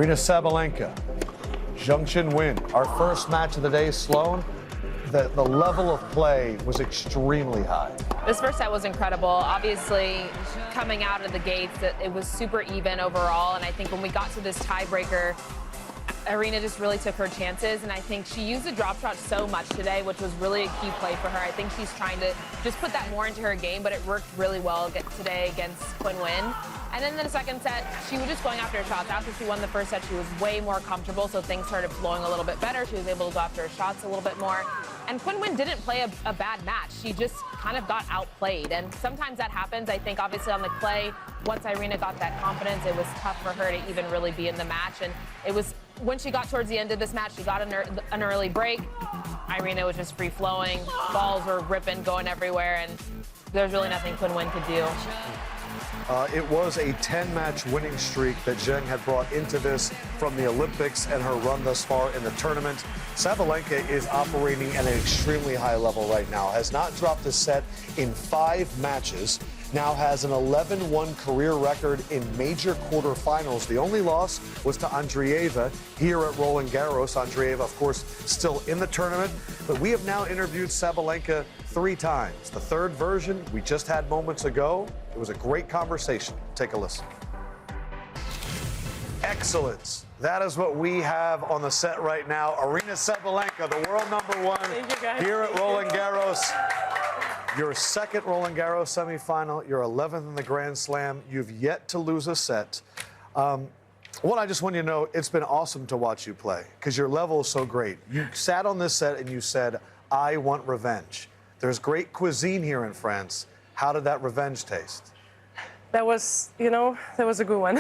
Aryna Sabalenka, Qinwen, our first match of the day, Sloan. The level of play was extremely high. This first set was incredible. Obviously, coming out of the gates, it was super even overall. And I think when we got to this tiebreaker, Aryna just really took her chances, and I think she used the drop shot so much today, which was really a key play for her. I think she's trying to just put that more into her game, but it worked really well today against Qinwen. And then in the second set, she was just going after her shots. After she won the first set, she was way more comfortable, so things started flowing a little bit better. She was able to go after her shots a little bit more. And Qinwen didn't play a bad match. She just kind of got outplayed. And sometimes that happens. I think obviously on the clay, once Aryna got that confidence, it was tough for her to even really be in the match. And it was when she got towards the end of this match, she got an early break. Aryna was just free-flowing. Balls were ripping, going everywhere. And there's really nothing Qinwen could do. It was a 10-match winning streak that Zheng had brought into this from the Olympics and her run thus far in the tournament. Sabalenka is operating at an extremely high level right now, has not dropped a set in 5 matches, now has an 11-1 career record in major quarterfinals. The only loss was to Andreeva here at Roland-Garros. Andreeva, of course, still in the tournament, but we have now interviewed Sabalenka 3 times. The third version we just had moments ago. It was a great conversation. Take a listen. Excellence. That is what we have on the set right now. Aryna Sabalenka, the world #1 here at Roland-Garros. Your second Roland-Garros semifinal, your 11th in the Grand Slam. You've yet to lose a set. I just want you to know, it's been awesome to watch you play because your level is so great. You sat on this set and you said, I want revenge. There's great cuisine here in France. How did that revenge taste? That was, that was a good one.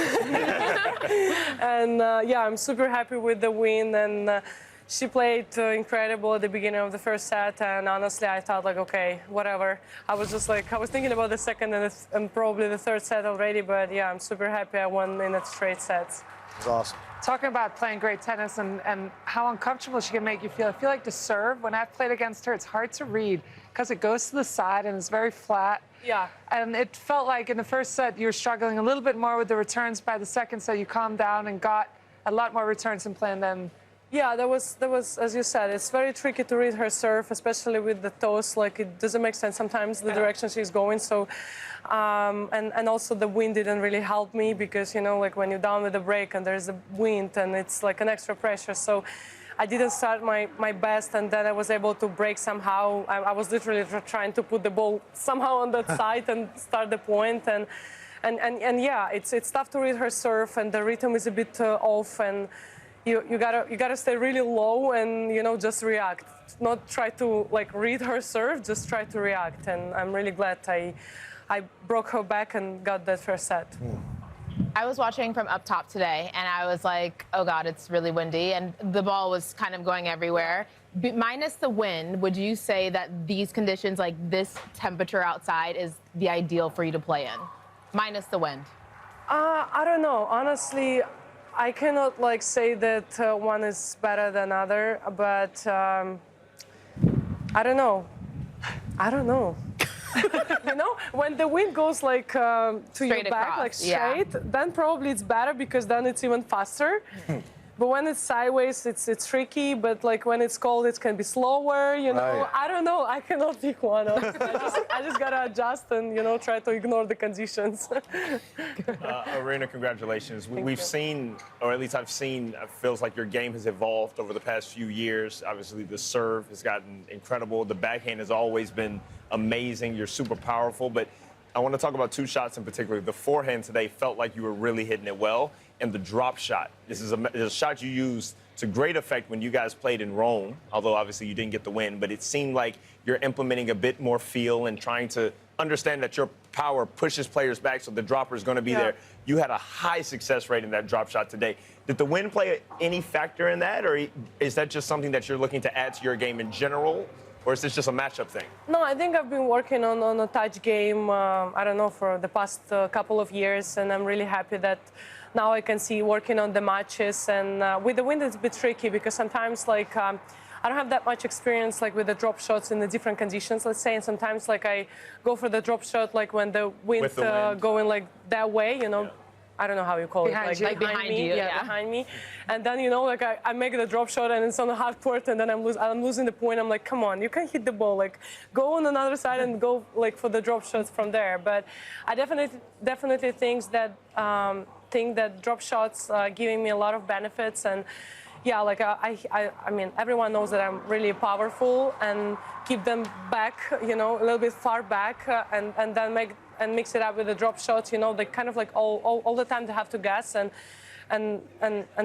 And yeah, I'm super happy with the win. And she played incredible at the beginning of the first set. And honestly, I thought like, okay, whatever. I was just like, I was thinking about the second and probably the third set already. But yeah, I'm super happy I won in a straight sets. It was awesome. Talking about playing great tennis and how uncomfortable she can make you feel. I feel like to serve, when I've played against her, it's hard to read because it goes to the side and it's very flat. Yeah. And it felt like in the first set you were struggling a little bit more with the returns. By the second set, you calmed down and got a lot more returns in playing them. Yeah, that was, as you said, it's very tricky to read her serve, especially with the toes. Like, it doesn't make sense sometimes the direction she's going. So, and also the wind didn't really help me because, like when you're down with the break and there's a wind and it's like an extra pressure. So I didn't start my best, and then I was able to break somehow. I was literally trying to put the ball somehow on that side and start the point. And yeah, it's tough to read her serve, and the rhythm is a bit off. And you gotta stay really low and just react. Not try to like read her serve, just try to react. And I'm really glad I broke her back and got that first set. I was watching from up top today, and I was like, oh God, it's really windy, and the ball was kind of going everywhere. Minus the wind, would you say that these conditions, like this temperature outside, is the ideal for you to play in? Minus the wind. I don't know. Honestly, I cannot like say that one is better than other, but I don't know. I don't know. When the wind goes like to straight your back, across, like straight, then probably it's better because then it's even faster. But when it's sideways, it's tricky. But like when it's cold, it can be slower. Right. I don't know. I cannot pick one. I just gotta adjust and try to ignore the conditions. Aryna, congratulations. We've seen, or at least I've seen, it feels like your game has evolved over the past few years. Obviously, the serve has gotten incredible. The backhand has always been amazing. You're super powerful. But I want to talk about 2 shots in particular. The forehand today felt like you were really hitting it well. And the drop shot. This is a shot you used to great effect when you guys played in Rome, although obviously you didn't get the win. But it seemed like you're implementing a bit more feel and trying to understand that your power pushes players back, so the dropper is going to be there. You had a high success rate in that drop shot today. Did the win play any factor in that, or is that just something that you're looking to add to your game in general? Or is this just a matchup thing? No, I think I've been working on a touch game, I don't know, for the past couple of years, and I'm really happy that now I can see working on the matches. And with the wind, it's a bit tricky because sometimes, like, I don't have that much experience, like, with the drop shots in the different conditions, let's say. And sometimes, like, I go for the drop shot, like, when the wind, going, like, that way, I don't know how you call Behind it, you. Like behind me, you, yeah. behind me. And then, you know, like I make the drop shot and it's on the hard court and then I'm losing the point. I'm like, come on, you can hit the ball. Like, go on another side and go like for the drop shots from there. But I definitely think that drop shots giving me a lot of benefits. And yeah, like I mean, everyone knows that I'm really powerful and keep them back, you know, a little bit far back, and then mix it up with the drop shots. You know, they kind of like all the time they have to guess, and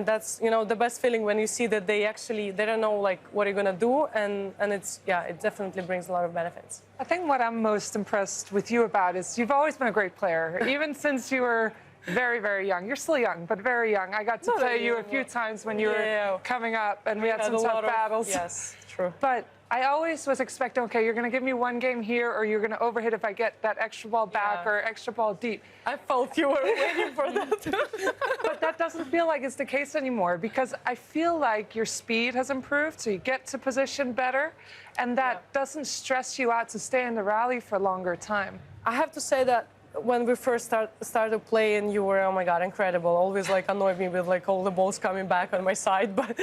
that's, you know, the best feeling when you see that they don't know like what you're gonna do, and it definitely brings a lot of benefits. I think what I'm most impressed with you about is you've always been a great player, even since you were very, very young. You're still young, but very young. I got to play you a few times when you were coming up, and we had some tough battles. Yes, true. But I always was expecting, okay, you're going to give me one game here, or you're going to overhit if I get that extra ball back or extra ball deep. I felt you were waiting for that. But that doesn't feel like it's the case anymore, because I feel like your speed has improved, so you get to position better, and that doesn't stress you out to stay in the rally for a longer time. I have to say that when we first started playing, you were, oh my God, incredible. Always like annoyed me with like all the balls coming back on my side. But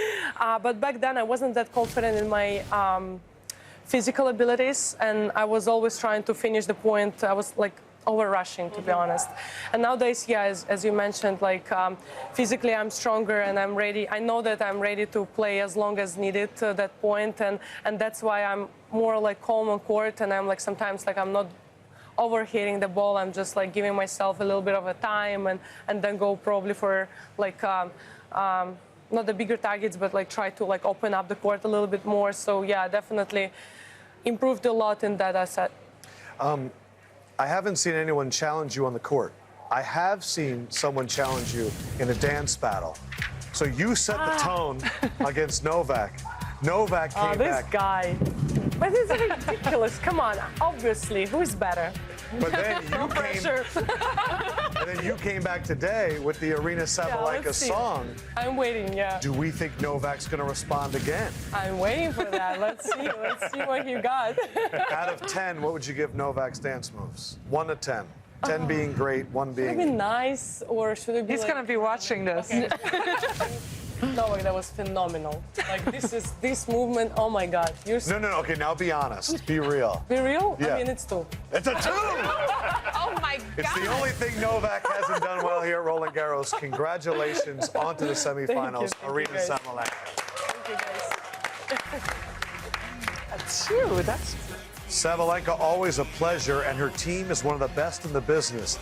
back then I wasn't that confident in my physical abilities, and I was always trying to finish the point. I was like over rushing, to be honest. And nowadays, yeah, as you mentioned, like physically I'm stronger and I'm ready. I know that I'm ready to play as long as needed to that point, and that's why I'm more like calm on court, and I'm like sometimes like I'm not overhitting the ball. I'm just like giving myself a little bit of a time and then go probably for like not the bigger targets, but like try to like open up the court a little bit more. So yeah, definitely improved a lot in that asset. I haven't seen anyone challenge you on the court. I have seen someone challenge you in a dance battle. So you set the tone against Novak. Novak came This back. guy. But it's ridiculous. Come on, obviously, who's better? But then you Pressure. and then you came back today with the Aryna Sabalenka let's see. song. I'm waiting, yeah. Do we think Novak's going to respond again? I'm waiting for that. Let's see what you got. Out of 10, what would you give Novak's dance moves? 1 to 10. 10 being great, 1 Should it be being... nice, or should it be He's like... going to be watching this. No, like, that was phenomenal. Like, this movement, oh my God. You're No, okay, now be honest. Be real. Be real? Yeah. I mean, it's 2. It's a 2! Oh my God. It's the only thing Novak hasn't done well here at Roland-Garros. Congratulations on to the semifinals, Thank you, Aryna guys. Sabalenka. Thank you, guys. That's you. That's Sabalenka, always a pleasure, and her team is one of the best in the business.